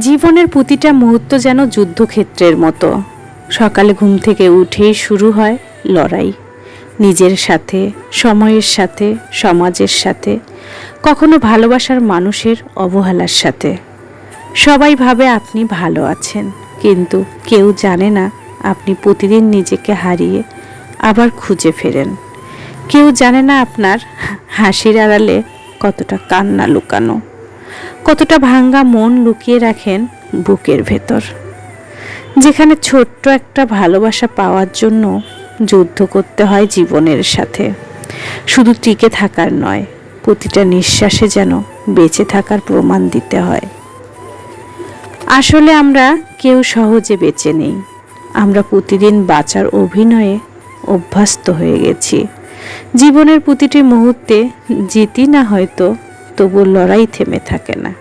জীবনের প্রতিটা মুহূর্ত যেন যুদ্ধক্ষেত্রের মতো। সকালে ঘুম থেকে উঠেই শুরু হয় লড়াই, নিজের সাথে, সময়ের সাথে, সমাজের সাথে, কখনো ভালোবাসার মানুষের অবহেলার সাথে। সবাই ভাবে আপনি ভালো আছেন, কিন্তু কেউ জানে না আপনি প্রতিদিন নিজেকে হারিয়ে আবার খুঁজে ফেরেন। কেউ জানে না আপনার হাসির আড়ালে কতটা কান্না লুকানো, কতটা ভাঙ্গা মন লুকিয়ে রাখেন বুকের ভেতর। যেখানে ছোট্ট একটা ভালোবাসা পাওয়ার জন্য যুদ্ধ করতে হয় জীবনের সাথে, শুধু টিকে থাকার নয়, প্রতিটা নিঃশ্বাসে যেন বেঁচে থাকার প্রমাণ দিতে হয়। আসলে আমরা কেউ সহজে বেঁচে নেই, আমরা প্রতিদিন বাঁচার অভিনয়ে অভ্যস্ত হয়ে গেছি। জীবনের প্রতিটি মুহূর্তে জিতি না হয়তো, তবু লড়াই থেমে থাকে না।